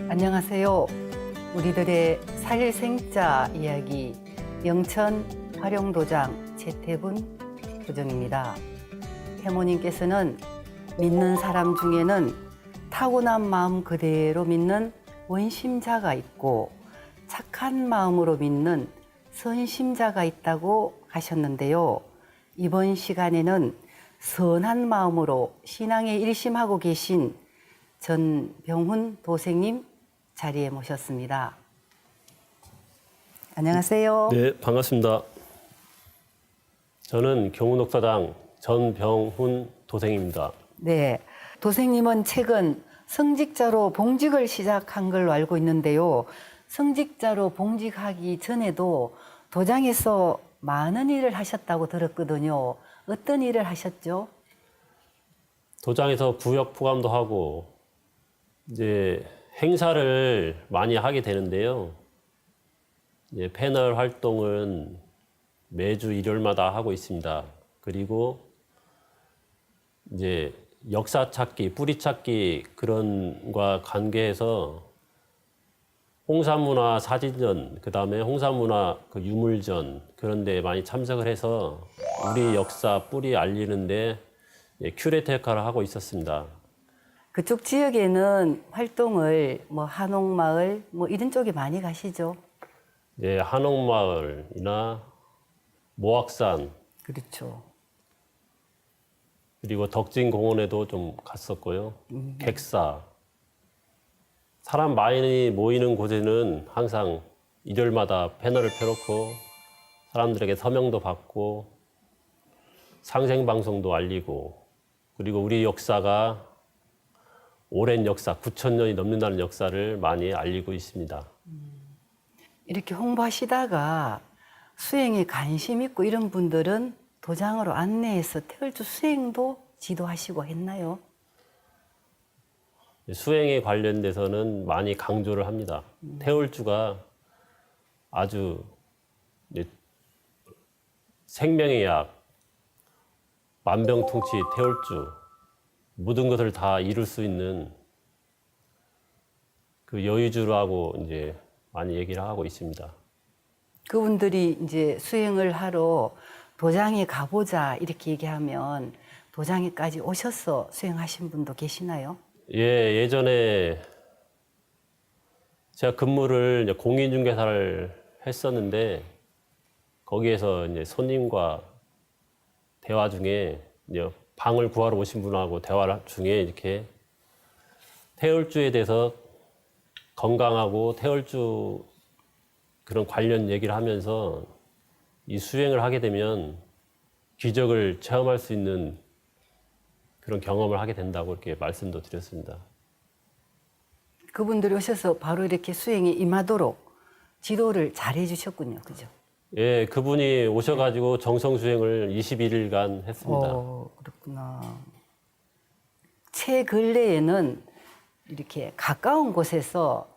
안녕하세요. 우리들의 살생자 이야기 영천 활용도장 최태분 도정입니다. 해모님께서는 믿는 사람 중에는 타고난 마음 그대로 믿는 원심자가 있고 착한 마음으로 믿는 선심자가 있다고 하셨는데요. 이번 시간에는 선한 마음으로 신앙에 일심하고 계신 전병훈 도생님 자리에 모셨습니다. 안녕하세요. 네, 반갑습니다. 저는 경운옥사당 전병훈 도생입니다. 네, 도생님은 최근 성직자로 봉직을 시작한 걸로 알고 있는데요. 성직자로 봉직하기 전에도 도장에서 많은 일을 하셨다고 들었거든요. 어떤 일을 하셨죠? 도장에서 구역 포감도 하고 이제 행사를 많이 하게 되는데요. 이제 패널 활동은 매주 일요일마다 하고 있습니다. 그리고 이제 역사 찾기, 뿌리 찾기 그런 과 관계해서 홍사문화 사진전, 그다음에 홍사문화 그 유물전 그런 데 많이 참석을 해서 우리 역사 뿌리 알리는데 큐레이터 역할을 하고 있었습니다. 그쪽 지역에는 활동을 한옥마을 이런 쪽에 많이 가시죠? 네, 한옥마을이나 모악산 그렇죠. 그리고 덕진공원에도 좀 갔었고요. 객사. 사람 많이 모이는 곳에는 항상 일요일마다 패널을 펴놓고 사람들에게 서명도 받고 상생방송도 알리고 그리고 우리 역사가 오랜 역사, 9,000년이 넘는다는 역사를 많이 알리고 있습니다. 이렇게 홍보하시다가 수행에 관심 있고 이런 분들은 도장으로 안내해서 태월주 수행도 지도하시고 했나요? 수행에 관련돼서는 많이 강조를 합니다. 태월주가 아주 생명의 약, 만병통치 태월주, 모든 것을 다 이룰 수 있는 그 여의주라고 이제 많이 얘기를 하고 있습니다. 그분들이 이제 수행을 하러 도장에 가보자 이렇게 얘기하면 도장에까지 오셔서 수행하신 분도 계시나요? 예, 예전에 제가 근무를 이제 공인중개사를 했었는데 거기에서 이제 손님과 대화 중에 이제 방을 구하러 오신 분하고 대화 중에 이렇게 태월주에 대해서 건강하고 태월주 그런 관련 얘기를 하면서 이 수행을 하게 되면 기적을 체험할 수 있는 그런 경험을 하게 된다고 이렇게 말씀도 드렸습니다. 그분들이 오셔서 바로 이렇게 수행에 임하도록 지도를 잘 해주셨군요. 그죠? 예, 그분이 오셔가지고 정성수행을 21일간 했습니다. 그렇구나. 최근래에는 이렇게 가까운 곳에서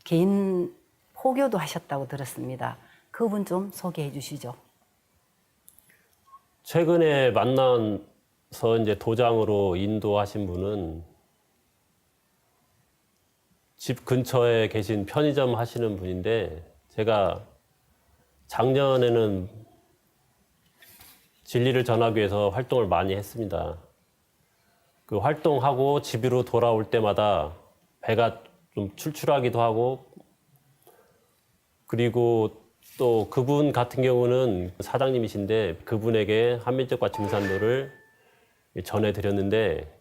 개인 포교도 하셨다고 들었습니다. 그분 좀 소개해 주시죠. 최근에 만나서 이제 도장으로 인도하신 분은 집 근처에 계신 편의점 하시는 분인데 제가 작년에는 진리를 전하기 위해서 활동을 많이 했습니다. 그 활동하고 집으로 돌아올 때마다 배가 좀 출출하기도 하고 그리고 또 그분 같은 경우는 사장님이신데 그분에게 한민족과 증산도를 전해드렸는데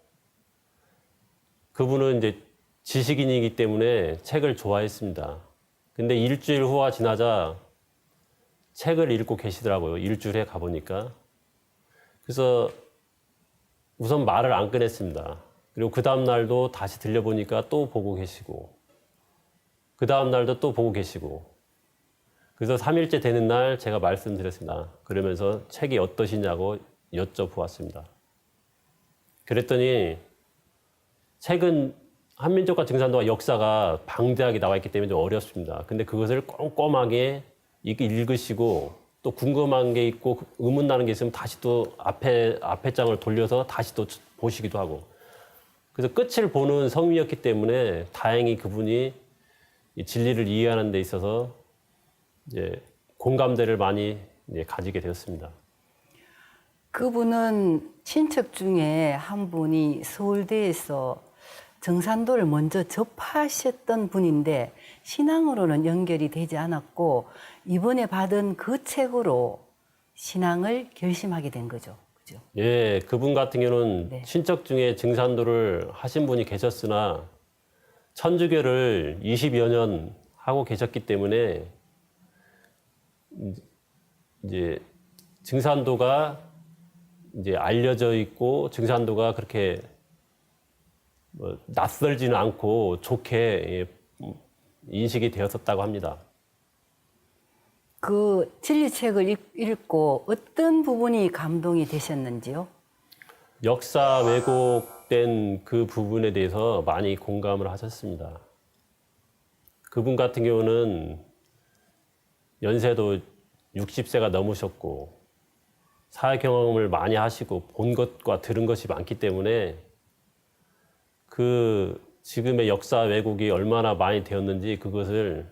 그분은 이제 지식인이기 때문에 책을 좋아했습니다. 근데 일주일 후가 지나자 책을 읽고 계시더라고요. 일주일에 가보니까. 그래서 우선 말을 안 꺼냈습니다. 그리고 그 다음 날도 다시 들려보니까 또 보고 계시고 그 다음 날도 또 보고 계시고 그래서 3일째 되는 날 제가 말씀드렸습니다. 그러면서 책이 어떠시냐고 여쭤보았습니다. 그랬더니 책은 한민족과 증산도와 역사가 방대하게 나와 있기 때문에 좀 어렵습니다. 근데 그것을 꼼꼼하게 읽으시고 또 궁금한 게 있고 의문 나는 게 있으면 다시 또 앞에 장을 돌려서 다시 또 보시기도 하고 그래서 끝을 보는 성미였기 때문에 다행히 그분이 이 진리를 이해하는 데 있어서 이제 공감대를 많이 이제 가지게 되었습니다. 그분은 친척 중에 한 분이 서울대에서 정산도를 먼저 접하셨던 분인데 신앙으로는 연결이 되지 않았고 이번에 받은 그 책으로 신앙을 결심하게 된 거죠. 그죠? 예, 그분 같은 경우는 네. 친척 중에 증산도를 하신 분이 계셨으나 천주교를 20여 년 하고 계셨기 때문에 이제 증산도가 이제 알려져 있고 증산도가 그렇게 뭐 낯설지는 않고 좋게 인식이 되었었다고 합니다. 그 진리책을 읽고 어떤 부분이 감동이 되셨는지요? 역사 왜곡된 그 부분에 대해서 많이 공감을 하셨습니다. 그분 같은 경우는 연세도 60세가 넘으셨고 사회 경험을 많이 하시고 본 것과 들은 것이 많기 때문에 그 지금의 역사 왜곡이 얼마나 많이 되었는지 그것을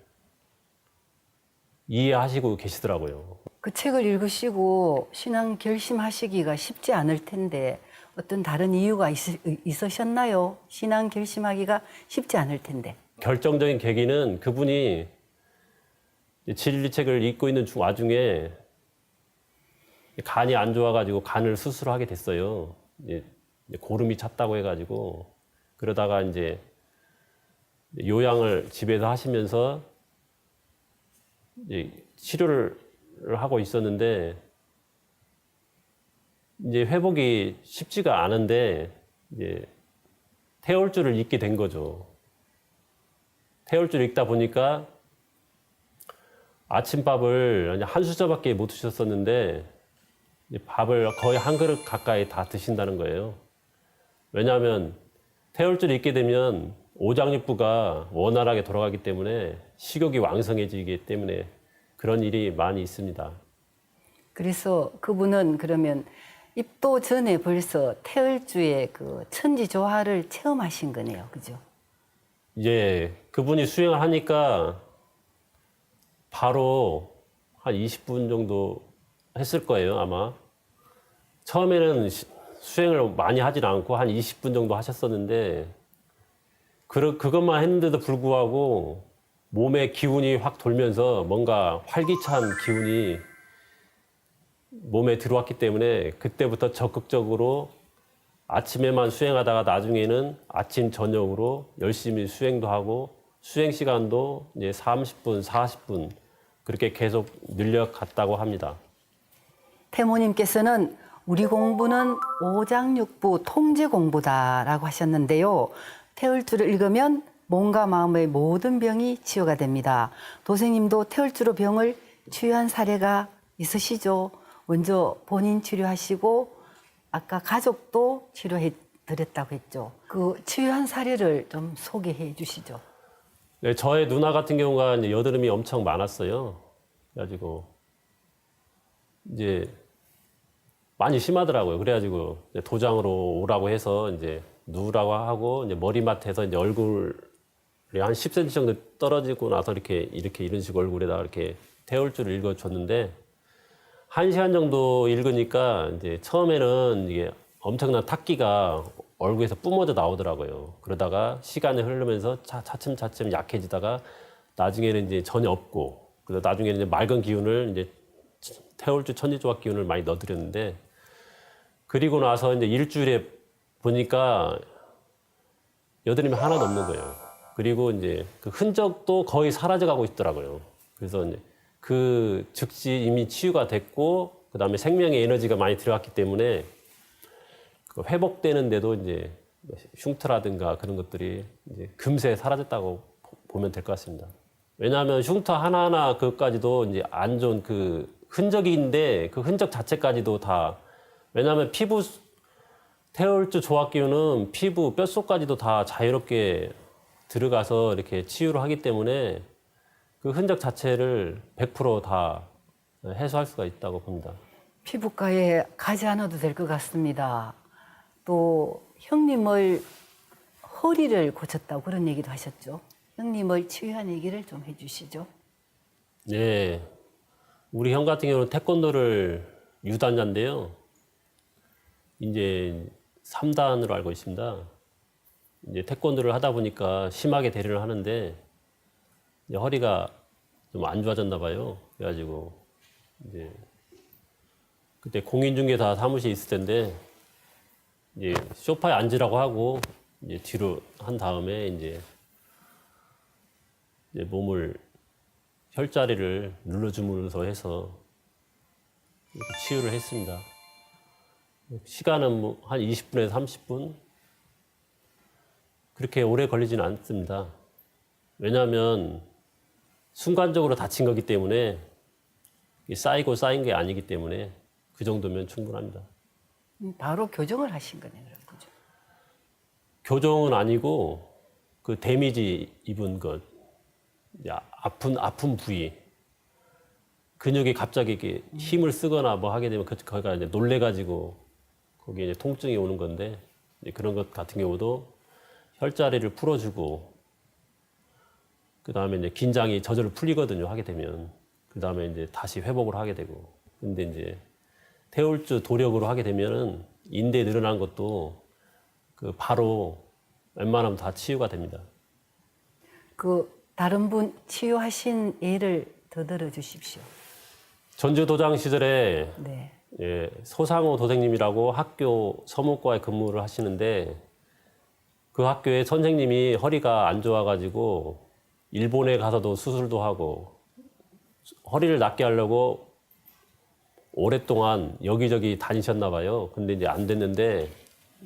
이해하시고 계시더라고요. 그 책을 읽으시고 신앙 결심하시기가 쉽지 않을 텐데 어떤 다른 이유가 있으셨나요? 신앙 결심하기가 쉽지 않을 텐데. 결정적인 계기는 그분이 진리책을 읽고 있는 와중에 간이 안 좋아가지고 간을 수술하게 됐어요. 이제 고름이 찼다고 해가지고 그러다가 이제 요양을 집에서 하시면서 이제 치료를 하고 있었는데 이제 회복이 쉽지가 않은데 이제 태울주를 읽게 된 거죠. 태울주를 읽다 보니까 아침밥을 한 수저밖에 못 드셨었는데 밥을 거의 한 그릇 가까이 다 드신다는 거예요. 왜냐하면 태울주를 읽게 되면 오장육부가 원활하게 돌아가기 때문에 식욕이 왕성해지기 때문에 그런 일이 많이 있습니다. 그래서 그분은 그러면 입도 전에 벌써 태을주의 그 천지조화를 체험하신 거네요. 그죠? 예, 그분이 수행을 하니까 바로 한 20분 정도 했을 거예요, 아마. 처음에는 수행을 많이 하진 않고 한 20분 정도 하셨었는데 그것만 했는데도 불구하고 몸에 기운이 확 돌면서 뭔가 활기찬 기운이 몸에 들어왔기 때문에 그때부터 적극적으로 아침에만 수행하다가 나중에는 아침 저녁으로 열심히 수행도 하고 수행 시간도 이제 30분, 40분 그렇게 계속 늘려갔다고 합니다. 태모님께서는 우리 공부는 오장육부 통제 공부다라고 하셨는데요. 태을주를 읽으면 몸과 마음의 모든 병이 치유가 됩니다. 도생님도 태을주로 병을 치유한 사례가 있으시죠? 먼저 본인 치료하시고 아까 가족도 치료해 드렸다고 했죠. 그 치유한 사례를 좀 소개해 주시죠. 네, 저의 누나 같은 경우가 이제 여드름이 엄청 많았어요. 그래가지고 이제 많이 심하더라고요. 그래가지고 이제 도장으로 오라고 해서 이제 누우라고 하고 이제 머리맡에서 이제 얼굴이 한 10cm 정도 떨어지고 나서 이런 식으로 얼굴에다가 이렇게 태울주를 읽어줬는데 1시간 정도 읽으니까 이제 처음에는 이게 엄청난 탁기가 얼굴에서 뿜어져 나오더라고요. 그러다가 시간이 흐르면서 차츰차츰 약해지다가 나중에는 이제 전혀 없고, 그래서 나중에는 이제 맑은 기운을 이제 태울주 천지조각 기운을 많이 넣어드렸는데, 그리고 나서 이제 일주일에 보니까 여드름이 하나도 없는 거예요. 그리고 이제 그 흔적도 거의 사라져 가고 있더라고요. 그래서 이제 그 즉시 이미 치유가 됐고, 그 다음에 생명의 에너지가 많이 들어갔기 때문에 그 회복되는데도 이제 흉터라든가 그런 것들이 이제 금세 사라졌다고 보면 될 것 같습니다. 왜냐하면 흉터 하나하나 그것까지도 이제 안 좋은 그 흔적인데 그 흔적 자체까지도 다, 왜냐하면 피부 태울주 조합기운은 피부 뼛속까지도 다 자유롭게 들어가서 이렇게 치유를 하기 때문에 그 흔적 자체를 100% 다 해소할 수가 있다고 봅니다. 피부과에 가지 않아도 될 것 같습니다. 또 형님을 허리를 고쳤다고 그런 얘기도 하셨죠. 형님을 치유한 얘기를 좀 해주시죠. 네. 우리 형 같은 경우는 태권도를 유단자인데요. 이제 3단으로 알고 있습니다. 이제 태권도를 하다 보니까 심하게 대리를 하는데 이제 허리가 좀 안 좋아졌나 봐요. 그래가지고 이제 그때 공인중개사 사무실에 있을 텐데 이제 소파에 앉으라고 하고 이제 뒤로 한 다음에 이제 몸을 혈자리를 눌러주면서 해서 이렇게 치유를 했습니다. 시간은 뭐 한 20분에서 30분? 그렇게 오래 걸리지는 않습니다. 왜냐하면 순간적으로 다친 거기 때문에 쌓이고 쌓인 게 아니기 때문에 그 정도면 충분합니다. 바로 교정을 하신 거네요. 그죠? 교정은 아니고 그 데미지 입은 것, 아픈 부위, 근육이 갑자기 이렇게 힘을 쓰거나 뭐 하게 되면 거기가 이제 놀래가지고 거기에 이제 통증이 오는 건데 이제 그런 것 같은 경우도 혈자리를 풀어주고 그 다음에 이제 긴장이 저절로 풀리거든요. 하게 되면 그 다음에 이제 다시 회복을 하게 되고 근데 이제 태울주 도력으로 하게 되면은 인대 늘어난 것도 그 바로 웬만하면 다 치유가 됩니다. 그 다른 분 치유하신 예를 더 들어 주십시오. 전주 도장 시절에 네. 예, 소상호 도생님이라고 학교 서문과에 근무를 하시는데 그 학교에 선생님이 허리가 안 좋아가지고 일본에 가서도 수술도 하고 허리를 낫게 하려고 오랫동안 여기저기 다니셨나 봐요. 근데 이제 안 됐는데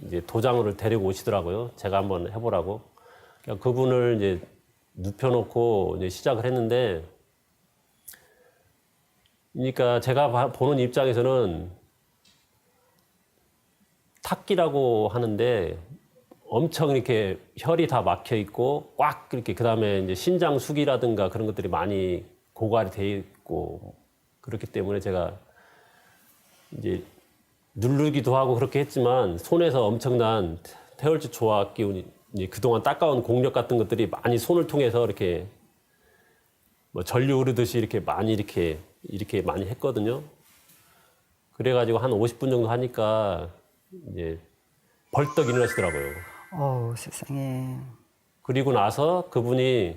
이제 도장을 데리고 오시더라고요. 제가 한번 해보라고. 그러니까 그분을 이제 눕혀놓고 이제 시작을 했는데 그러니까 제가 보는 입장에서는 탁기라고 하는데 엄청 이렇게 혈이 다 막혀 있고 꽉 이렇게 그다음에 이제 신장 숙이라든가 그런 것들이 많이 고갈이 돼 있고 그렇기 때문에 제가 이제 누르기도 하고 그렇게 했지만 손에서 엄청난 태월주 조화 기운이 그동안 닦아온 공력 같은 것들이 많이 손을 통해서 이렇게 뭐 전류 흐르듯이 이렇게 많이 했거든요. 그래가지고 한 50분 정도 하니까 이제 벌떡 일어나시더라고요. 세상에. 그리고 나서 그분이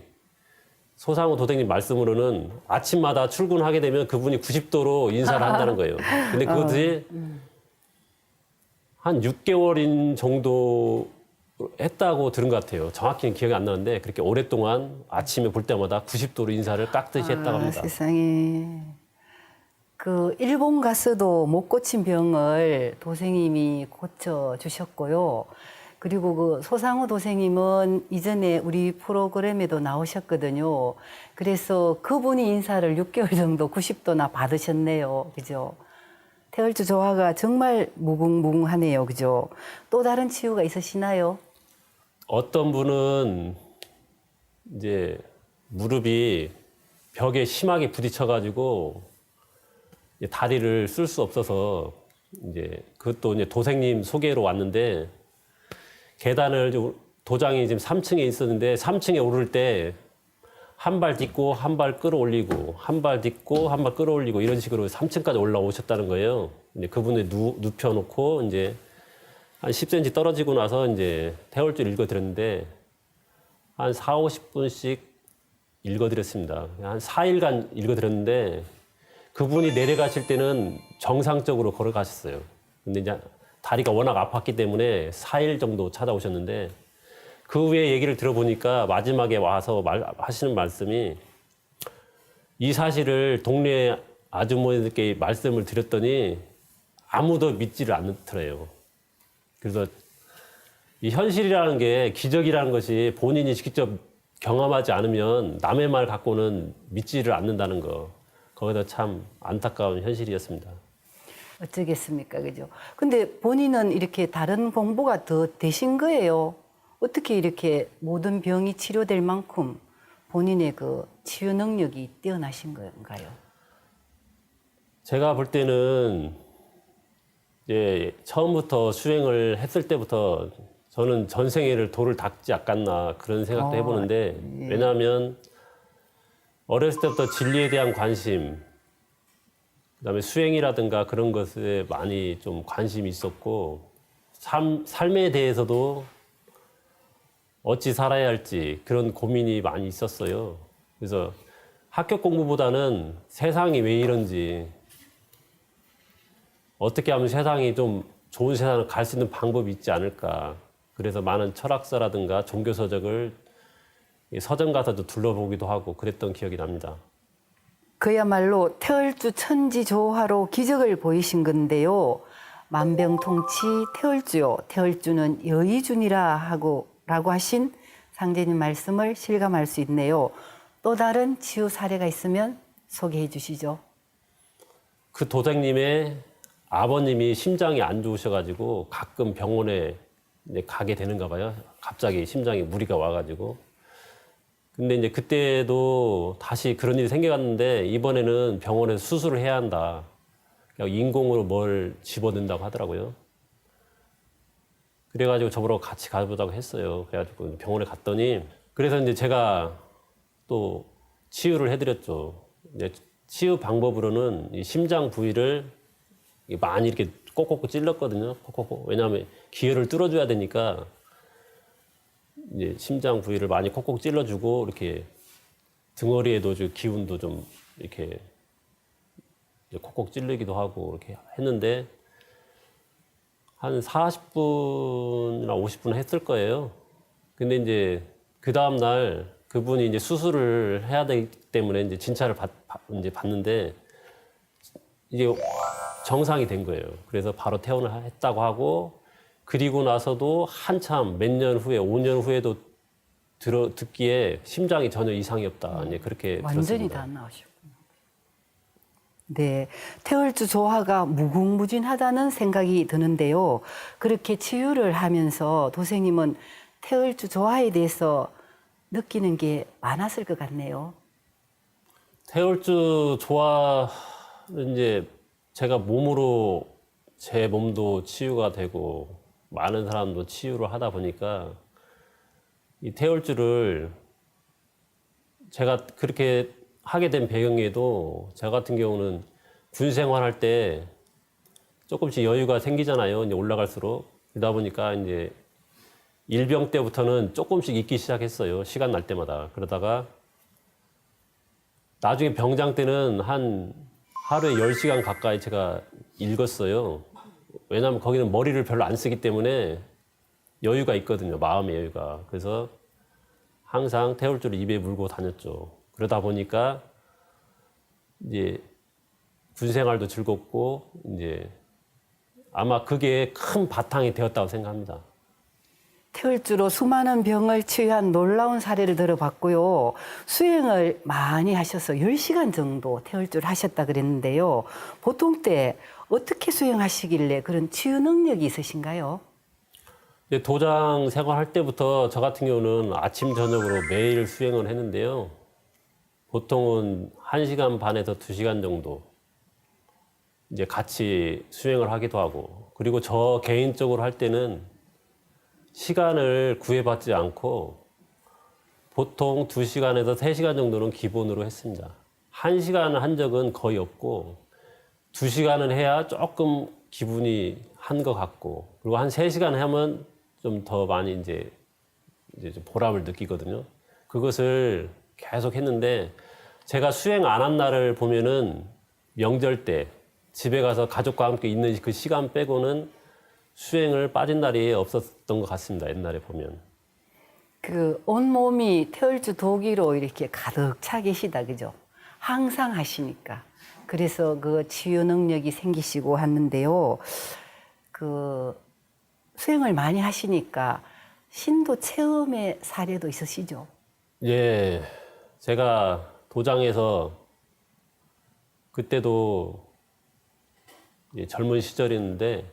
소상호 도생님 말씀으로는 아침마다 출근하게 되면 그분이 90도로 인사를 한다는 거예요. 근데 그것이 한 6개월인 정도 했다고 들은 것 같아요. 정확히는 기억이 안 나는데 그렇게 오랫동안 아침에 볼 때마다 90도로 인사를 깍듯이 했다고 합니다. 세상에. 그 일본 가서도 못 고친 병을 도생님이 고쳐 주셨고요. 그리고 그 소상호 도생님은 이전에 우리 프로그램에도 나오셨거든요. 그래서 그분이 인사를 6개월 정도 90도나 받으셨네요. 그죠? 태월주 조화가 정말 무궁무궁하네요. 그죠? 또 다른 치유가 있으시나요? 어떤 분은 이제 무릎이 벽에 심하게 부딪혀가지고 다리를 쓸 수 없어서 이제 그것도 이제 도생님 소개로 왔는데 계단을 도장이 지금 3층에 있었는데 3층에 오를 때 한 발 딛고 한 발 끌어올리고 한 발 딛고 한 발 끌어올리고 이런 식으로 3층까지 올라오셨다는 거예요. 근데 그분을 눕혀놓고 이제 한 10cm 떨어지고 나서 이제 태월주를 읽어드렸는데 한 4, 50분씩 읽어드렸습니다. 한 4일간 읽어드렸는데 그분이 내려가실 때는 정상적으로 걸어가셨어요. 근데 이제 다리가 워낙 아팠기 때문에 4일 정도 찾아오셨는데 그 후에 얘기를 들어보니까 마지막에 와서 하시는 말씀이 이 사실을 동네 아주머니들께 말씀을 드렸더니 아무도 믿지를 않더래요. 그래서 이 현실이라는 게 기적이라는 것이 본인이 직접 경험하지 않으면 남의 말 갖고는 믿지를 않는다는 거. 거기다 참 안타까운 현실이었습니다. 어쩌겠습니까, 그죠? 근데 본인은 이렇게 다른 공부가 더 되신 거예요. 어떻게 이렇게 모든 병이 치료될 만큼 본인의 그 치유 능력이 뛰어나신 건가요? 제가 볼 때는 이제 처음부터 수행을 했을 때부터 저는 전생에를 돌을 닦지 않았나 그런 생각도 해보는데 예. 왜냐하면 어렸을 때부터 진리에 대한 관심, 그다음에 수행이라든가 그런 것에 많이 좀 관심이 있었고 삶에 대해서도 어찌 살아야 할지 그런 고민이 많이 있었어요. 그래서 학교 공부보다는 세상이 왜 이런지 어떻게 하면 세상이 좀 좋은 세상을 갈 수 있는 방법이 있지 않을까. 그래서 많은 철학서라든가 종교 서적을 서점 가서도 둘러보기도 하고 그랬던 기억이 납니다. 그야말로 태을주 천지조화로 기적을 보이신 건데요. 만병통치 태을주요. 태을주는 여의준이라 라고 하신 상제님 말씀을 실감할 수 있네요. 또 다른 치유 사례가 있으면 소개해 주시죠. 그 도생님의 아버님이 심장이 안 좋으셔가지고 가끔 병원에 이제 가게 되는가 봐요. 갑자기 심장에 무리가 와가지고. 근데 이제 그때도 다시 그런 일이 생겨갔는데 이번에는 병원에서 수술을 해야 한다. 그냥 인공으로 뭘 집어넣는다고 하더라고요. 그래가지고 저보러 같이 가보자고 했어요. 그래가지고 병원에 갔더니 그래서 이제 제가 또 치유를 해드렸죠. 이제 치유 방법으로는 이 심장 부위를 많이 이렇게 꼭꼭 찔렀거든요. 꼭꼭. 왜냐하면 기혈을 뚫어줘야 되니까 이제 심장 부위를 많이 콕콕 찔러주고 이렇게 등허리에도 좀 기운도 좀 이렇게 콕콕 찔르기도 하고 이렇게 했는데 한 40분이나 50분 했을 거예요. 근데 이제 그 다음 날 그분이 이제 수술을 해야 되기 때문에 이제 진찰을 이제 받는데 이게 정상이 된 거예요. 그래서 바로 퇴원을 했다고 하고 그리고 나서도 한참 몇 년 후에 5년 후에도 듣기에 심장이 전혀 이상이 없다. 이제 그렇게 완전히 들었습니다. 다 나으셨군요. 네, 태을주 조화가 무궁무진하다는 생각이 드는데요. 그렇게 치유를 하면서 도생님은 태을주 조화에 대해서 느끼는 게 많았을 것 같네요. 태울주 조화는 이제 제가 몸으로 제 몸도 치유가 되고 많은 사람도 치유를 하다 보니까 이 태울주를 제가 그렇게 하게 된 배경에도 저 같은 경우는 군 생활할 때 조금씩 여유가 생기잖아요. 이제 올라갈수록. 그러다 보니까 이제 일병 때부터는 조금씩 잊기 시작했어요. 시간 날 때마다. 그러다가 나중에 병장 때는 한 하루에 10시간 가까이 제가 읽었어요. 왜냐하면 거기는 머리를 별로 안 쓰기 때문에 여유가 있거든요. 마음의 여유가. 그래서 항상 태울주를 입에 물고 다녔죠. 그러다 보니까 이제 군 생활도 즐겁고 이제 아마 그게 큰 바탕이 되었다고 생각합니다. 태을주로 수많은 병을 치유한 놀라운 사례를 들어봤고요. 수행을 많이 하셔서 10시간 정도 태을주를 하셨다 그랬는데요. 보통 때 어떻게 수행하시길래 그런 치유 능력이 있으신가요? 도장 생활할 때부터 저 같은 경우는 아침 저녁으로 매일 수행을 했는데요. 보통은 1시간 반에서 2시간 정도 이제 같이 수행을 하기도 하고 그리고 저 개인적으로 할 때는 시간을 구애받지 않고 보통 2시간에서 3시간 정도는 기본으로 했습니다. 1시간을 한 적은 거의 없고 2시간은 해야 조금 기분이 한 것 같고 그리고 한 3시간 하면 좀 더 많이 이제 좀 보람을 느끼거든요. 그것을 계속 했는데 제가 수행 안 한 날을 보면은 명절 때 집에 가서 가족과 함께 있는 그 시간 빼고는 수행을 빠진 날이 없었던 것 같습니다. 옛날에 보면. 그 온몸이 태을주 도기로 이렇게 가득 차 계시다, 그죠? 항상 하시니까. 그래서 그 치유 능력이 생기시고 하는데요. 그 수행을 많이 하시니까 신도 체험의 사례도 있으시죠? 예, 제가 도장에서 그때도 이제 젊은 시절이었는데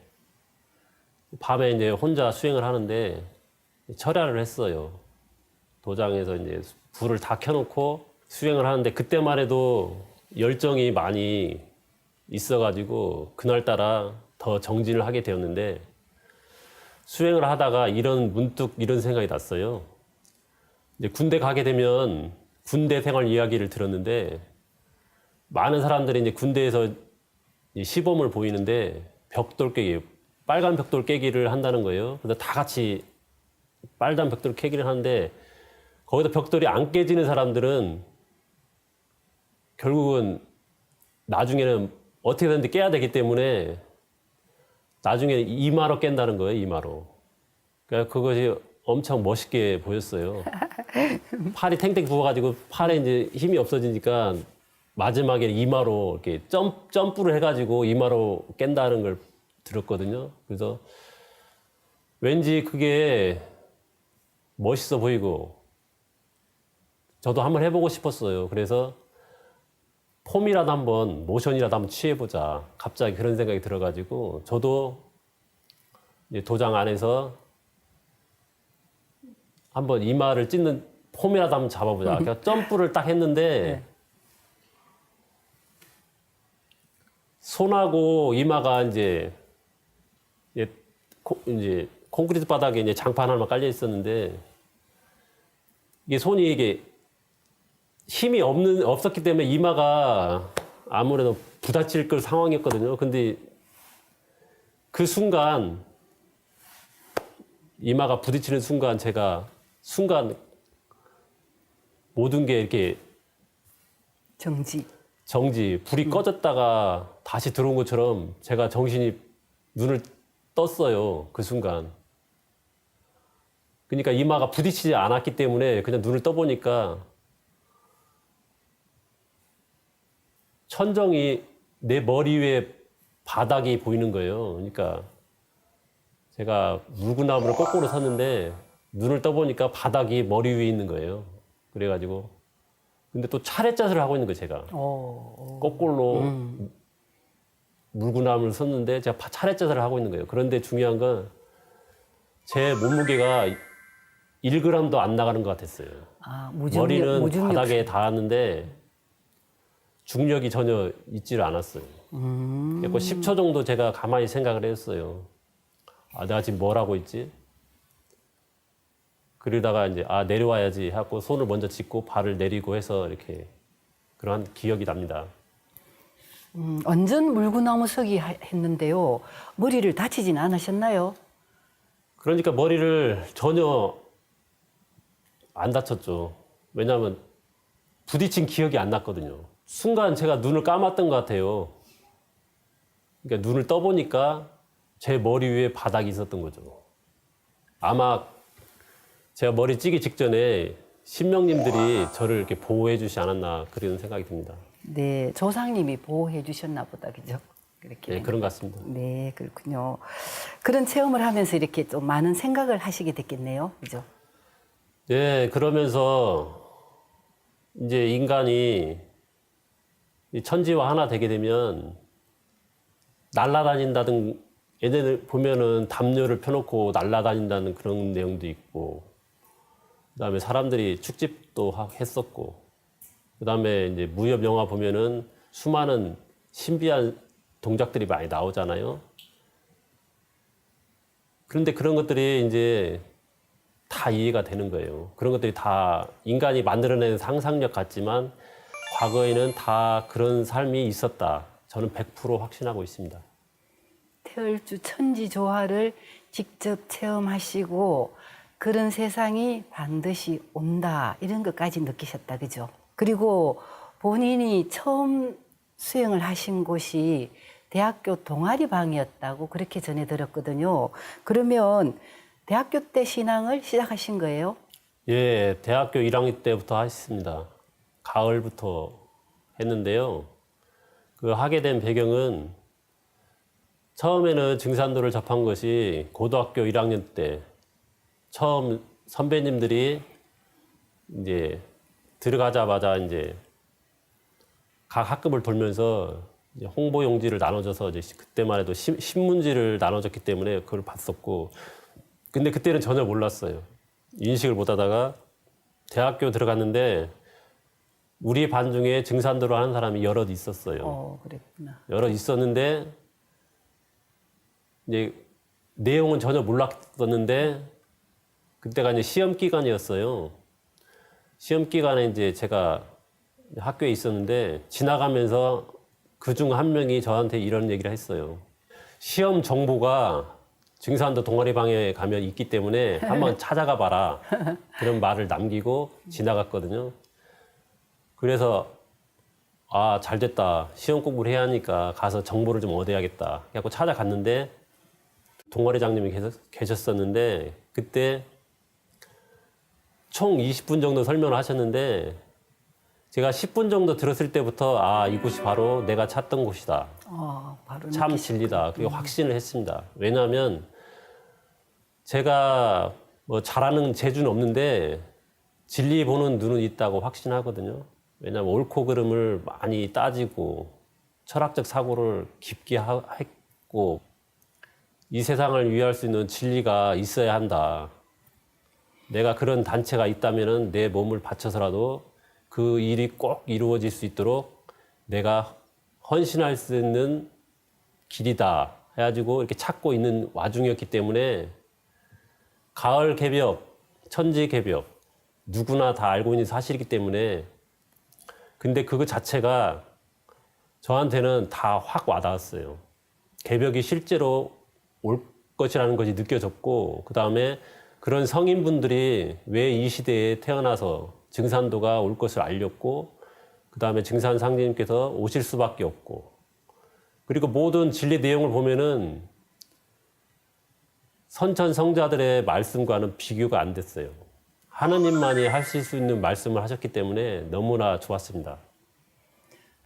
밤에 이제 혼자 수행을 하는데 철야를 했어요. 도장에서 이제 불을 다 켜놓고 수행을 하는데 그때만 해도 열정이 많이 있어가지고 그날따라 더 정진을 하게 되었는데 수행을 하다가 문득 이런 생각이 났어요. 이제 군대 가게 되면 군대 생활 이야기를 들었는데 많은 사람들이 이제 군대에서 이 시범을 보이는데 벽돌 깨기, 빨간 벽돌 깨기를 한다는 거예요. 그래서 다 같이 빨간 벽돌 깨기를 하는데 거기서 벽돌이 안 깨지는 사람들은 결국은 나중에는 어떻게든지 깨야 되기 때문에 나중에 이마로 깬다는 거예요, 이마로. 그러니까 그것이 엄청 멋있게 보였어요. 팔이 탱탱 부어가지고 팔에 이제 힘이 없어지니까 마지막에 이마로 이렇게 점프를 해가지고 이마로 깬다는 걸 들었거든요. 그래서 왠지 그게 멋있어 보이고 저도 한번 해보고 싶었어요. 그래서 폼이라도 한번, 모션이라도 한번 취해보자. 갑자기 그런 생각이 들어가지고 저도 이제 도장 안에서 한번 이마를 찢는 폼이라도 한번 잡아보자. 그냥 점프를 딱 했는데 손하고 이마가 이제 콘크리트 바닥에 이제 장판 하나만 깔려 있었는데 이게 손이 이게 힘이 없었기 때문에 이마가 아무래도 부딪힐 걸 상황이었거든요. 근데 그 순간 이마가 부딪히는 순간 제가 모든 게 이렇게 정지 불이 꺼졌다가 다시 들어온 것처럼 제가 정신이 눈을 떴어요. 그 순간. 그러니까 이마가 부딪히지 않았기 때문에 그냥 눈을 떠보니까 천정이 내 머리 위에 바닥이 보이는 거예요. 그러니까 제가 물구나무를 거꾸로 섰는데 눈을 떠보니까 바닥이 머리 위에 있는 거예요. 그래가지고 근데 또 차례자세를 하고 있는 거예요. 제가 거꾸로 물구나무를 섰는데 제가 차례자세를 하고 있는 거예요. 그런데 중요한 건 제 몸무게가 1g도 안 나가는 것 같았어요. 머리는 무중력. 바닥에 닿았는데 중력이 전혀 있지를 않았어요. 그래서 10초 정도 제가 가만히 생각을 했어요. 내가 지금 뭘 하고 있지? 그러다가 이제 내려와야지 하고 손을 먼저 짚고 발을 내리고 해서 이렇게 그런 기억이 납니다. 완전 물구나무 서기 했는데요. 머리를 다치진 않으셨나요? 그러니까 머리를 전혀 안 다쳤죠. 왜냐하면 부딪힌 기억이 안 났거든요. 순간 제가 눈을 감았던 것 같아요. 그러니까 눈을 떠보니까 제 머리 위에 바닥이 있었던 거죠. 아마 제가 머리 찌기 직전에 신명님들이 저를 이렇게 보호해 주지 않았나 그런 생각이 듭니다. 네, 조상님이 보호해 주셨나 보다, 그죠? 그렇게. 네, 그런 것 같습니다. 네, 그렇군요. 그런 체험을 하면서 이렇게 좀 많은 생각을 하시게 됐겠네요, 그죠? 네, 그러면서 이제 인간이 이 천지와 하나 되게 되면 날아다닌다든 예전에 보면은 담요를 펴놓고 날아다닌다는 그런 내용도 있고 그다음에 사람들이 축집도 했었고 그다음에 이제 무협 영화 보면은 수많은 신비한 동작들이 많이 나오잖아요. 그런데 그런 것들이 이제 다 이해가 되는 거예요. 그런 것들이 다 인간이 만들어낸 상상력 같지만 과거에는 다 그런 삶이 있었다. 저는 100% 확신하고 있습니다. 태을주 천지조화를 직접 체험하시고 그런 세상이 반드시 온다 이런 것까지 느끼셨다, 그죠? 그리고 본인이 처음 수행을 하신 곳이 대학교 동아리방이었다고 그렇게 전해 들었거든요. 그러면 대학교 때 신앙을 시작하신 거예요? 예, 대학교 1학년 때부터 했습니다. 가을부터 했는데요. 그 하게 된 배경은 처음에는 증산도를 접한 것이 고등학교 1학년 때 처음 선배님들이 이제 들어가자마자 이제 각 학급을 돌면서 이제 홍보 용지를 나눠줘서 이제 그때만 해도 신문지를 나눠줬기 때문에 그걸 봤었고 근데 그때는 전혀 몰랐어요. 인식을 못 하다가 대학교 들어갔는데 우리 반 중에 증산도를 하는 사람이 여럿 있었어요. 그랬구나. 여럿 있었는데 이제 내용은 전혀 몰랐었는데 그때가 이제 시험 기간이었어요. 시험 기간에 이제 제가 학교에 있었는데 지나가면서 그중 한 명이 저한테 이런 얘기를 했어요. 시험 정보가 증산도 동아리방에 가면 있기 때문에 한번 찾아가 봐라. 그런 말을 남기고 지나갔거든요. 그래서 아, 잘 됐다. 시험 공부를 해야 하니까 가서 정보를 좀 얻어야겠다. 그래서 찾아갔는데 동아리장님이 계셨었는데 그때 총 20분 정도 설명을 하셨는데 제가 10분 정도 들었을 때부터 아, 이곳이 바로 내가 찾던 곳이다. 바로 참 진리다. 그리고 확신을 했습니다. 왜냐하면 제가 뭐 잘하는 재주는 없는데 진리 보는 눈은 있다고 확신하거든요. 왜냐하면 옳고 그름을 많이 따지고 철학적 사고를 깊게 했고 이 세상을 위할 수 있는 진리가 있어야 한다. 내가 그런 단체가 있다면 내 몸을 바쳐서라도 그 일이 꼭 이루어질 수 있도록 내가 헌신할 수 있는 길이다 해가지고 이렇게 찾고 있는 와중이었기 때문에 가을 개벽, 천지 개벽 누구나 다 알고 있는 사실이기 때문에 근데 그거 자체가 저한테는 다 확 와닿았어요. 개벽이 실제로 올 것이라는 것이 느껴졌고 그 다음에 그런 성인분들이 왜 이 시대에 태어나서 증산도가 올 것을 알렸고 그 다음에 증산 상제님께서 오실 수밖에 없고 그리고 모든 진리 내용을 보면은 선천성자들의 말씀과는 비교가 안 됐어요. 하느님만이 하실 수 있는 말씀을 하셨기 때문에 너무나 좋았습니다.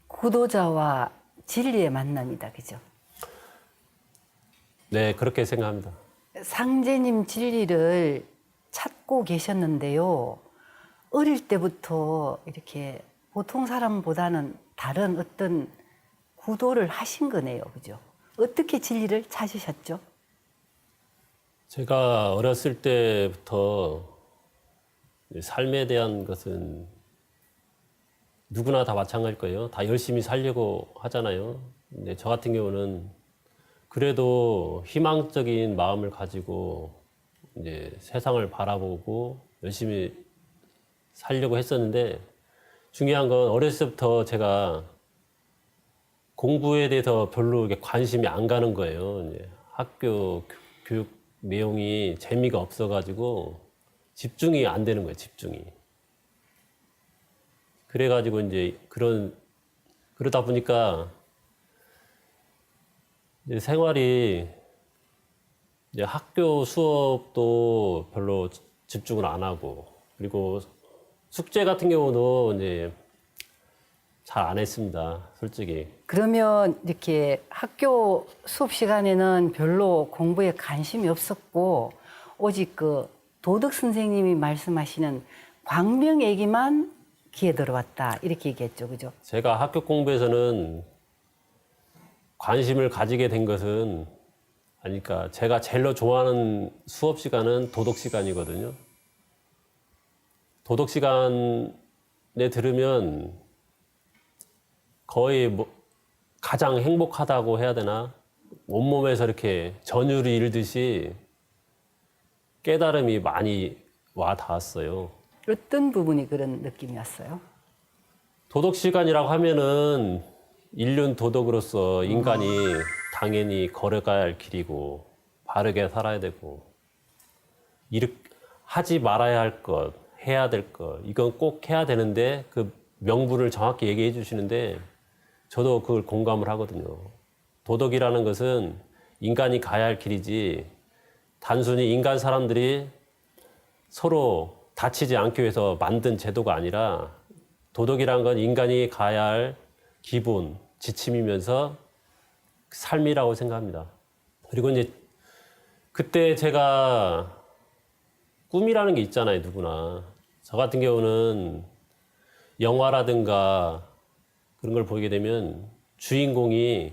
구도자와 진리의 만남이다, 그죠? 네, 그렇게 생각합니다. 상제님 진리를 찾고 계셨는데요. 어릴 때부터 이렇게 보통 사람보다는 다른 어떤 구도를 하신 거네요, 그죠? 어떻게 진리를 찾으셨죠? 제가 어렸을 때부터 삶에 대한 것은 누구나 다 마찬가지일 거예요. 다 열심히 살려고 하잖아요. 근데 저 같은 경우는 그래도 희망적인 마음을 가지고 이제 세상을 바라보고 열심히 살려고 했었는데 중요한 건 어렸을 때부터 제가 공부에 대해서 별로 이렇게 관심이 안 가는 거예요. 이제 학교 교육 내용이 재미가 없어가지고 집중이 안 되는 거예요, 집중이. 그래가지고 이제 그러다 보니까 이제 생활이 이제 학교 수업도 별로 집중을 안 하고 그리고 숙제 같은 경우도 이제 잘 안 했습니다, 솔직히. 그러면 이렇게 학교 수업 시간에는 별로 공부에 관심이 없었고 오직 그 도덕 선생님이 말씀하시는 광명 얘기만 귀에 들어왔다 이렇게 얘기했죠, 그죠? 제가 학교 공부에서는 관심을 가지게 된 것은 그러니까 제가 제일 좋아하는 수업 시간은 도덕 시간이거든요. 도덕 시간에 들으면 거의 뭐 가장 행복하다고 해야 되나? 온몸에서 이렇게 전율이 일듯이 깨달음이 많이 와 닿았어요. 어떤 부분이 그런 느낌이었어요? 도덕 시간이라고 하면은 인륜 도덕으로서 인간이 당연히 걸어가야 할 길이고 바르게 살아야 되고 하지 말아야 할 것, 해야 될 것, 이건 꼭 해야 되는데 그 명분을 정확히 얘기해 주시는데 저도 그걸 공감을 하거든요. 도덕이라는 것은 인간이 가야 할 길이지 단순히 인간 사람들이 서로 다치지 않기 위해서 만든 제도가 아니라 도덕이라는 건 인간이 가야 할 기본, 지침이면서 삶이라고 생각합니다. 그리고 이제 그때 제가 꿈이라는 게 있잖아요, 누구나. 저 같은 경우는 영화라든가 그런 걸 보게 되면 주인공이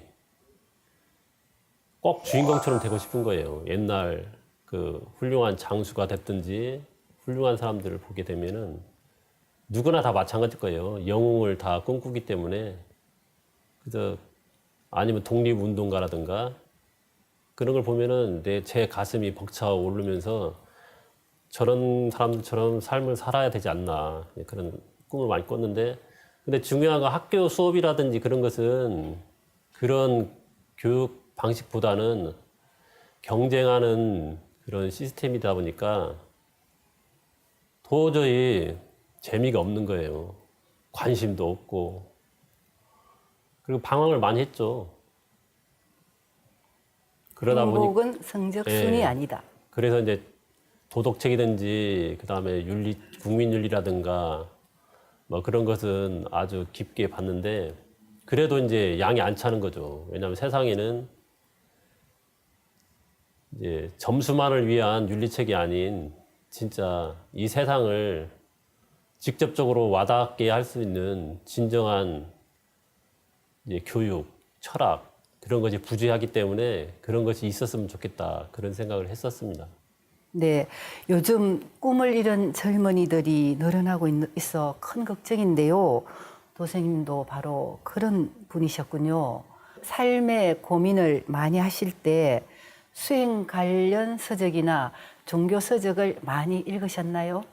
꼭 주인공처럼 되고 싶은 거예요. 옛날 그 훌륭한 장수가 됐든지 훌륭한 사람들을 보게 되면은 누구나 다 마찬가지일 거예요. 영웅을 다 꿈꾸기 때문에. 그래서 아니면 독립운동가라든가 그런 걸 보면은 제 가슴이 벅차 오르면서 저런 사람들처럼 삶을 살아야 되지 않나 그런 꿈을 많이 꿨는데 근데 중요한 건 학교 수업이라든지 그런 것은 그런 교육 방식보다는 경쟁하는 그런 시스템이다 보니까 도저히 재미가 없는 거예요. 관심도 없고. 그리고 방황을 많이 했죠. 그러다 보니 행복은 성적순이 예. 아니다. 그래서 이제 도덕책이든지 그다음에 국민윤리라든가 뭐 그런 것은 아주 깊게 봤는데 그래도 이제 양이 안 차는 거죠. 왜냐하면 세상에는 이제 점수만을 위한 윤리책이 아닌 진짜 이 세상을 직접적으로 와닿게 할 수 있는 진정한 이제 교육, 철학 그런 것이 부재하기 때문에 그런 것이 있었으면 좋겠다 그런 생각을 했었습니다. 네, 요즘 꿈을 잃은 젊은이들이 늘어나고 있어 큰 걱정인데요. 도생님도 바로 그런 분이셨군요. 삶의 고민을 많이 하실 때 수행 관련 서적이나 종교 서적을 많이 읽으셨나요?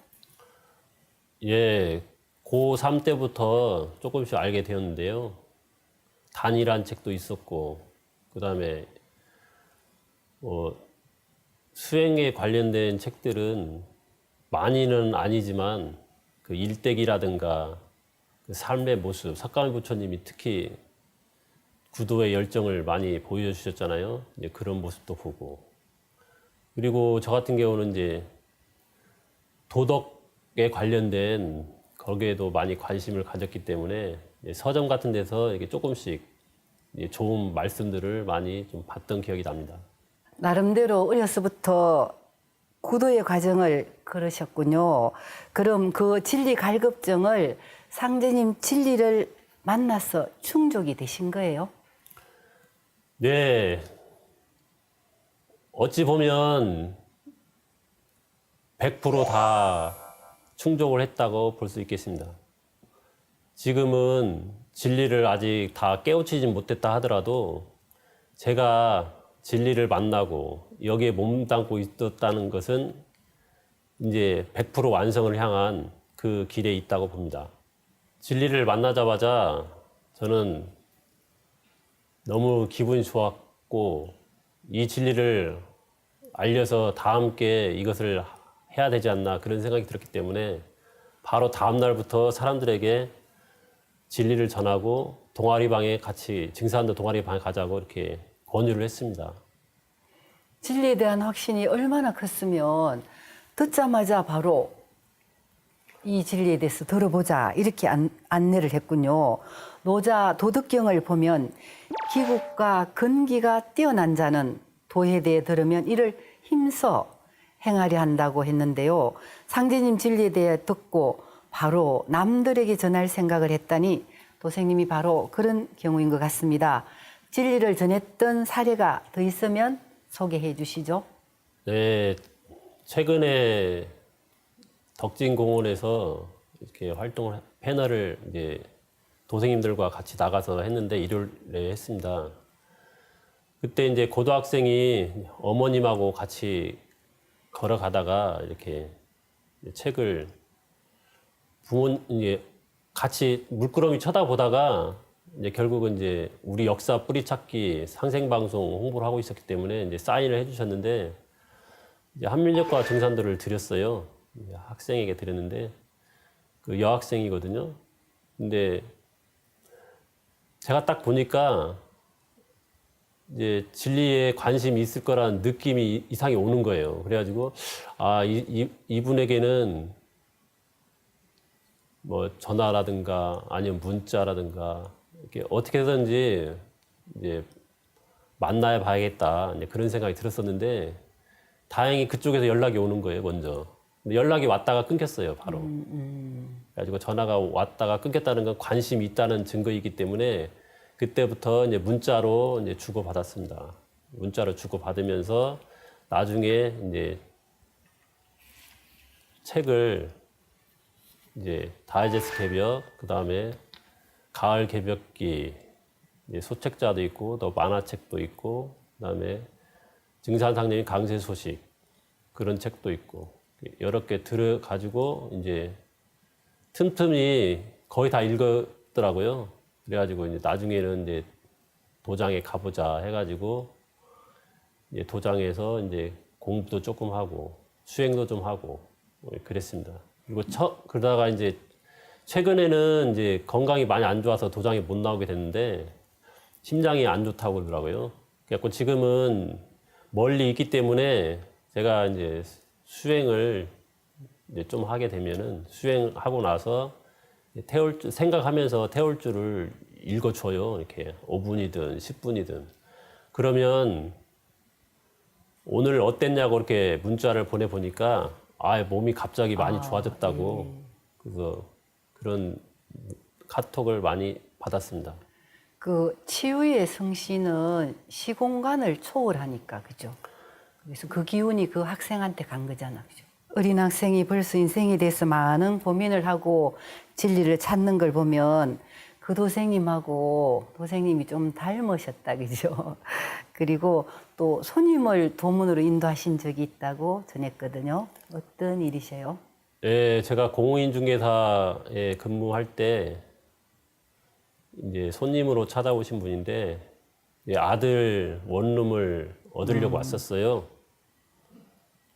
예, 고3 때부터 조금씩 알게 되었는데요. 단이란 책도 있었고, 그 다음에 수행에 관련된 책들은 많이는 아니지만 그 일대기라든가 그 삶의 모습, 석가모니 부처님이 특히 구도의 열정을 많이 보여주셨잖아요. 이제 그런 모습도 보고. 그리고 저 같은 경우는 이제 도덕에 관련된 거기에도 많이 관심을 가졌기 때문에 서점 같은 데서 이렇게 조금씩 좋은 말씀들을 많이 좀 봤던 기억이 납니다. 나름대로 어려서부터 구도의 과정을 걸으셨군요. 그럼 그 진리 갈급증을 상제님 진리를 만나서 충족이 되신 거예요? 네. 어찌 보면 100%다 충족을 했다고 볼 수 있겠습니다. 지금은 진리를 아직 다 깨우치지 못했다 하더라도 제가 진리를 만나고 여기에 몸담고 있었다는 것은 이제 100% 완성을 향한 그 길에 있다고 봅니다. 진리를 만나자마자 저는 너무 기분이 좋았고 이 진리를 알려서 다 함께 이것을 해야 되지 않나 그런 생각이 들었기 때문에 바로 다음 날부터 사람들에게 진리를 전하고 동아리방에 같이 증산도 동아리방에 가자고 이렇게 권유를 했습니다. 진리에 대한 확신이 얼마나 컸으면 듣자마자 바로 이 진리에 대해서 들어보자 이렇게 안내를 했군요. 노자 도덕경을 보면 기국과 근기가 뛰어난 자는 도에 대해 들으면 이를 힘써 행하려 한다고 했는데요. 상제님 진리에 대해 듣고 바로 남들에게 전할 생각을 했다니 도생님이 바로 그런 경우인 것 같습니다. 진리를 전했던 사례가 더 있으면 소개해 주시죠. 네, 최근에 덕진공원에서 이렇게 패널을 이제 도생님들과 같이 나가서 했는데 일요일에 했습니다. 그때 이제 고등학생이 어머님하고 같이 걸어가다가 이렇게 책을 이제 같이 물끄러미 쳐다보다가 이제 결국은 이제 우리 역사 뿌리찾기 상생방송 홍보를 하고 있었기 때문에 이제 사인을 해주셨는데 이제 한민족과 증산도를 드렸어요. 학생에게 드렸는데 그 여학생이거든요. 근데 제가 딱 보니까 이제 진리에 관심이 있을 거라는 느낌이 이상이 오는 거예요. 그래가지고 아 이분에게는 뭐 전화라든가 아니면 문자라든가 이렇게 어떻게든지 이제 만나야 봐야겠다 이제 그런 생각이 들었었는데 다행히 그쪽에서 연락이 오는 거예요 먼저. 근데 연락이 왔다가 끊겼어요 바로. 그래가지고 전화가 왔다가 끊겼다는 건 관심이 있다는 증거이기 때문에 그때부터 이제 문자로 이제 주고 받았습니다. 문자로 주고 받으면서 나중에 이제 책을 이제 다이제스트 개벽, 그 다음에 가을 개벽기, 이제 소책자도 있고, 또 만화책도 있고, 그 다음에 증산상념의 강세 소식 그런 책도 있고 여러 개 들어가지고 이제 틈틈이 거의 다 읽었더라고요. 그래가지고 이제 나중에는 이제 도장에 가보자 해가지고 이제 도장에서 이제 공부도 조금 하고 수행도 좀 하고 그랬습니다. 그리고 그러다가 이제 최근에는 이제 건강이 많이 안 좋아서 도장에 못 나오게 됐는데 심장이 안 좋다고 그러더라고요. 그래서 지금은 멀리 있기 때문에 제가 이제 수행을 이제 좀 하게 되면은 수행하고 나서 생각하면서 태울줄을 읽어줘요. 이렇게 5분이든 10분이든. 그러면 오늘 어땠냐고 이렇게 문자를 보내보니까 몸이 갑자기 많이 좋아졌다고 그래서 그런 카톡을 많이 받았습니다. 그 치유의 성씨는 시공간을 초월하니까 그죠? 그래서 그 기운이 그 학생한테 간 거잖아, 그죠? 어린 학생이 벌써 인생에 대해서 많은 고민을 하고 진리를 찾는 걸 보면 그 도생님하고 도생님이 좀 닮으셨다, 그죠? 그리고 또 손님을 도문으로 인도하신 적이 있다고 전했거든요. 어떤 일이세요? 예, 제가 공인중개사에 근무할 때 이제 손님으로 찾아오신 분인데 아들 원룸을 얻으려고 왔었어요.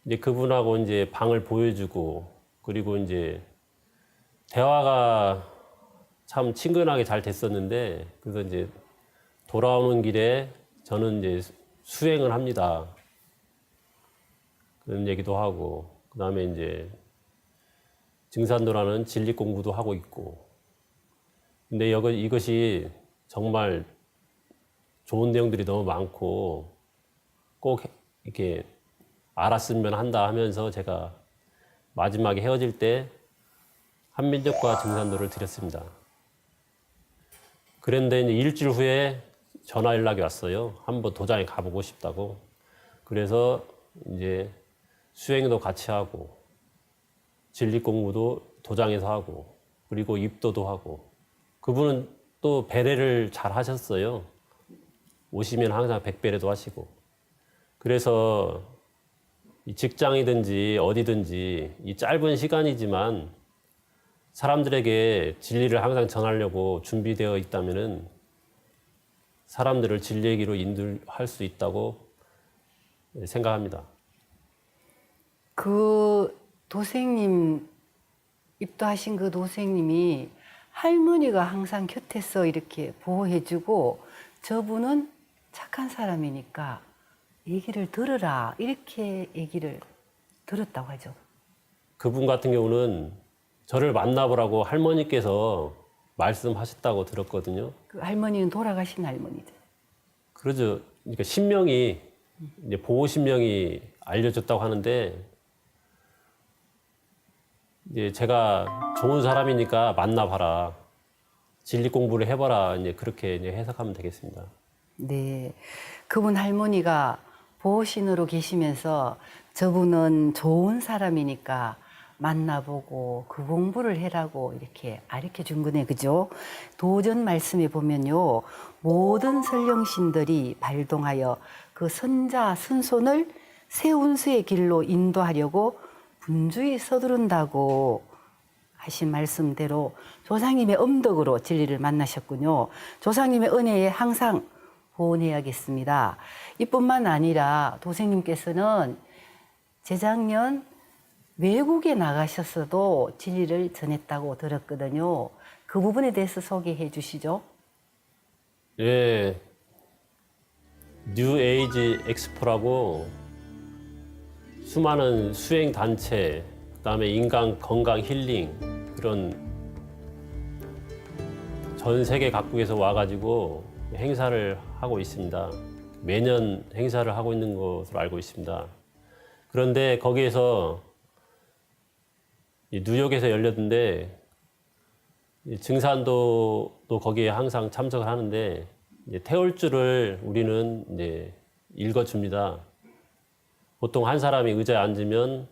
이제 그분하고 이제 방을 보여주고 그리고 이제 대화가 참 친근하게 잘 됐었는데 그래서 이제 돌아오는 길에 저는 이제 수행을 합니다. 그런 얘기도 하고 그다음에 이제 증산도라는 진리 공부도 하고 있고 근데 이것이 정말 좋은 내용들이 너무 많고 꼭 이렇게 알았으면 한다 하면서 제가 마지막에 헤어질 때 한민족과 증산도를 드렸습니다. 그런데 이제 일주일 후에 전화 연락이 왔어요. 한번 도장에 가보고 싶다고. 그래서 이제 수행도 같이 하고 진리 공부도 도장에서 하고 그리고 입도도 하고 그분은 또 배례를 잘 하셨어요. 오시면 항상 백배례도 하시고 그래서 이 직장이든지 어디든지 이 짧은 시간이지만 사람들에게 진리를 항상 전하려고 준비되어 있다면은 사람들을 진리의 길로 인도할 수 있다고 생각합니다. 그 도생님, 입도하신 그 도생님이 할머니가 항상 곁에서 이렇게 보호해주고 저분은 착한 사람이니까 얘기를 들으라 이렇게 얘기를 들었다고 하죠. 그분 같은 경우는 저를 만나보라고 할머니께서 말씀하셨다고 들었거든요. 그 할머니는 돌아가신 할머니죠. 그러죠. 그러니까 신명이 이제 보호 신명이 알려졌다고 하는데 이제 제가 좋은 사람이니까 만나봐라. 진리 공부를 해봐라. 이제 그렇게 이제 해석하면 되겠습니다. 네. 그분 할머니가 보호신으로 계시면서 저분은 좋은 사람이니까 만나보고 그 공부를 해라고 이렇게 가르쳐 준 거네, 그죠? 도전 말씀에 보면요. 모든 선령신들이 발동하여 그 선자, 선손을 새 운수의 길로 인도하려고 분주히 서두른다고 하신 말씀대로 조상님의 엄덕으로 진리를 만나셨군요. 조상님의 은혜에 항상 보온해야겠습니다. 이뿐만 아니라 도생님께서는 재작년 외국에 나가셨어도 진리를 전했다고 들었거든요. 그 부분에 대해서 소개해 주시죠. 예. 뉴 에이지 엑스포라고 수많은 수행 단체, 그다음에 인간 건강 힐링 그런 전 세계 각국에서 와가지고 행사를 하고 있습니다. 매년 행사를 하고 있는 것으로 알고 있습니다. 그런데 거기에서 뉴욕에서 열렸는데 증산도도 거기에 항상 참석을 하는데 태울줄을 우리는 이제 읽어줍니다. 보통 한 사람이 의자에 앉으면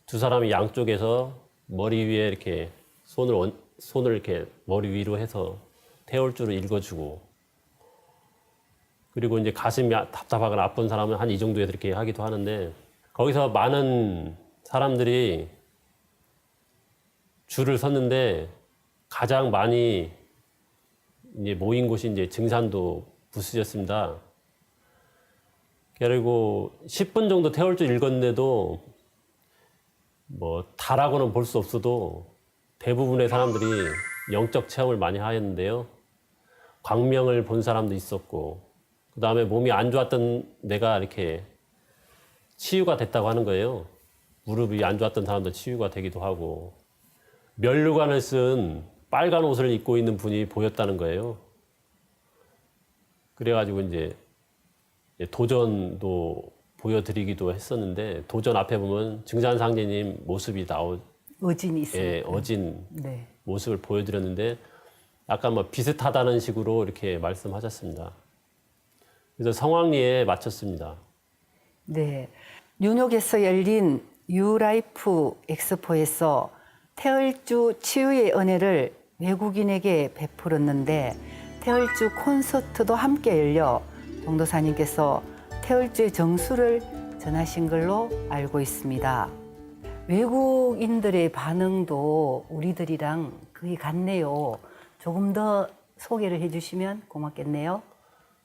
두 사람이 양쪽에서 머리 위에 이렇게 손을 이렇게 머리 위로 해서 태울줄을 읽어주고 그리고 이제 가슴이 답답하거나 아픈 사람은 한 이 정도에서 이렇게 하기도 하는데 거기서 많은 사람들이 줄을 섰는데 가장 많이 이제 모인 곳이 이제 증산도 부스였습니다. 그리고 10분 정도 태울줄 읽었는데도 뭐 다라고는 볼 수 없어도 대부분의 사람들이 영적 체험을 많이 하였는데요. 광명을 본 사람도 있었고, 그 다음에 몸이 안 좋았던 내가 이렇게 치유가 됐다고 하는 거예요. 무릎이 안 좋았던 사람도 치유가 되기도 하고, 면류관을 쓴 빨간 옷을 입고 있는 분이 보였다는 거예요. 그래가지고 이제 도전도 보여드리기도 했었는데, 도전 앞에 보면 증산상제님 모습이 어진이 있어요. 예, 어진 네. 모습을 보여드렸는데 아까 뭐 비슷하다는 식으로 이렇게 말씀하셨습니다. 그래서 성황리에 마쳤습니다. 네. 뉴욕에서 열린 유라이프 엑스포에서 태을주 치유의 은혜를 외국인에게 베풀었는데 태을주 콘서트도 함께 열려 동도사님께서 태을주의 정수를 전하신 걸로 알고 있습니다. 외국인들의 반응도 우리들이랑 거의 같네요. 조금 더 소개를 해주시면 고맙겠네요.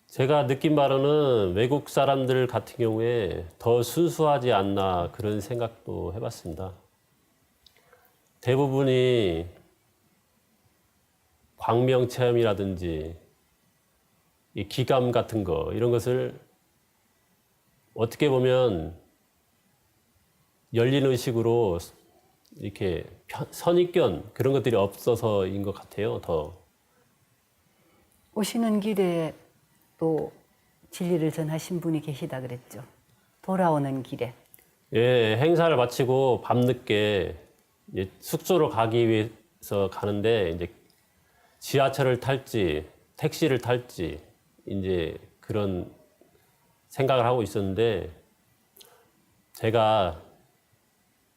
제가 느낀 바로는 외국 사람들 같은 경우에 더 순수하지 않나 그런 생각도 해봤습니다. 대부분이 광명 체험이라든지 이 기감 같은 거 이런 것을 어떻게 보면 열린 의식으로 이렇게 선입견 그런 것들이 없어서인 것 같아요. 더 오시는 길에 또 진리를 전하신 분이 계시다 그랬죠. 돌아오는 길에. 예, 행사를 마치고 밤늦게 이제 숙소로 가기 위해서 가는데 이제 지하철을 탈지 택시를 탈지 이제 그런 생각을 하고 있었는데 제가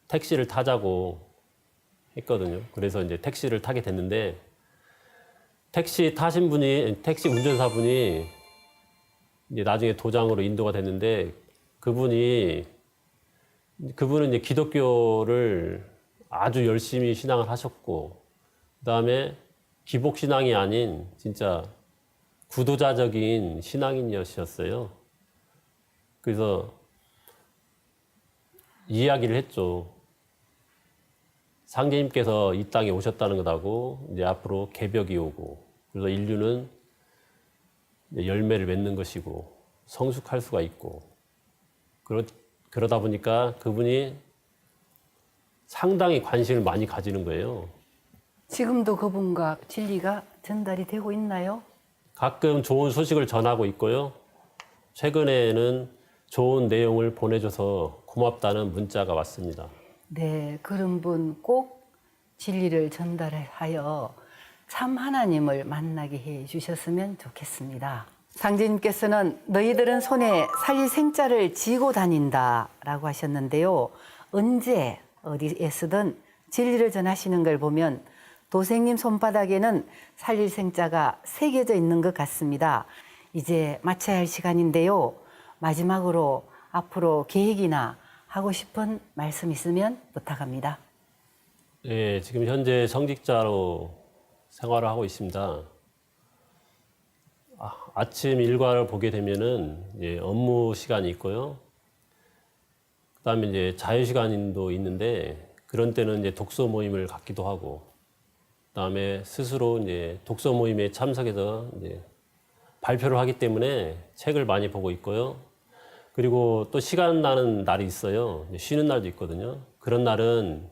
택시를 타자고 했거든요. 그래서 이제 택시를 타게 됐는데 택시 타신 분이 택시 운전사분이 이제 나중에 도장으로 인도가 됐는데 그분은 이제 기독교를 아주 열심히 신앙을 하셨고 그다음에 기복 신앙이 아닌 진짜 구도자적인 신앙인이셨어요. 그래서 이야기를 했죠. 상제님께서 이 땅에 오셨다는 것하고 이제 앞으로 개벽이 오고 그래서 인류는 열매를 맺는 것이고 성숙할 수가 있고 그러다 보니까 그분이 상당히 관심을 많이 가지는 거예요. 지금도 그분과 진리가 전달이 되고 있나요? 가끔 좋은 소식을 전하고 있고요. 최근에는 좋은 내용을 보내줘서 고맙다는 문자가 왔습니다. 네, 그런 분 꼭 진리를 전달하여 참 하나님을 만나게 해 주셨으면 좋겠습니다. 상제님께서는 너희들은 손에 살릴 생자를 쥐고 다닌다라고 하셨는데요. 언제 어디에서든 진리를 전하시는 걸 보면 도생님 손바닥에는 살릴 생자가 새겨져 있는 것 같습니다. 이제 마쳐야 할 시간인데요. 마지막으로 앞으로 계획이나 하고 싶은 말씀 있으면 부탁합니다. 네, 지금 현재 성직자로 생활을 하고 있습니다. 아침 일과를 보게 되면은 이제 업무 시간이 있고요. 그다음에 이제 자유 시간도 있는데 그런 때는 이제 독서 모임을 갖기도 하고, 그다음에 스스로 이제 독서 모임에 참석해서 이제 발표를 하기 때문에 책을 많이 보고 있고요. 그리고 또 시간 나는 날이 있어요. 쉬는 날도 있거든요. 그런 날은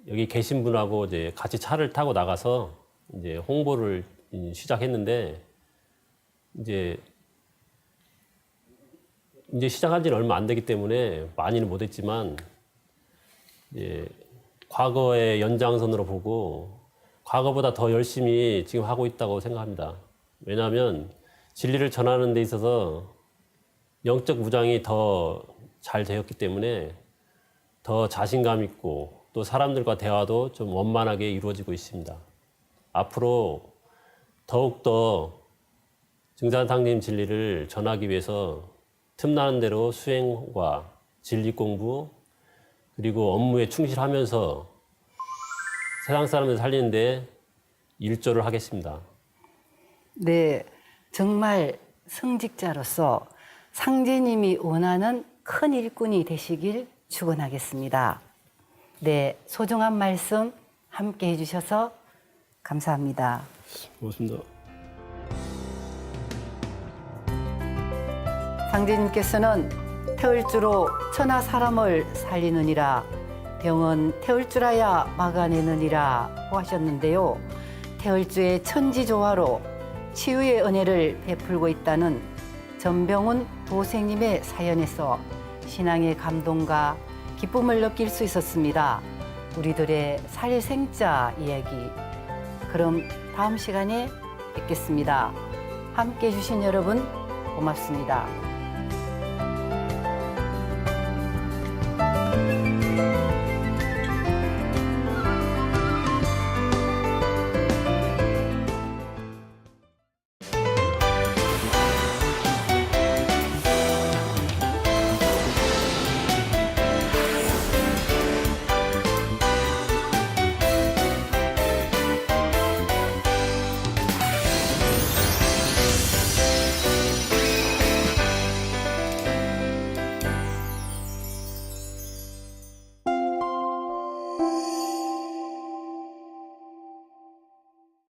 여기 계신 분하고 이제 같이 차를 타고 나가서 이제 홍보를 시작했는데 이제 시작한 지는 얼마 안 되기 때문에 많이는 못했지만 이제 과거의 연장선으로 보고 과거보다 더 열심히 지금 하고 있다고 생각합니다. 왜냐하면 진리를 전하는 데 있어서 영적 무장이 더 잘 되었기 때문에 더 자신감 있고 또 사람들과 대화도 좀 원만하게 이루어지고 있습니다. 앞으로 더욱더 증산상님 진리를 전하기 위해서 틈나는 대로 수행과 진리 공부 그리고 업무에 충실하면서 세상 사람들 살리는데 일조를 하겠습니다. 네, 정말 성직자로서 상제님이 원하는 큰 일꾼이 되시길 축원하겠습니다. 네, 소중한 말씀 함께 해주셔서 감사합니다. 고맙습니다. 상제님께서는 태울주로 천하 사람을 살리느니라 병은 태울주라야 막아내느니라 하셨는데요. 태울주의 천지조화로 치유의 은혜를 베풀고 있다는 전병훈 도생님의 사연에서 신앙의 감동과 기쁨을 느낄 수 있었습니다. 우리들의 살생자 이야기. 그럼 다음 시간에 뵙겠습니다. 함께 해주신 여러분 고맙습니다.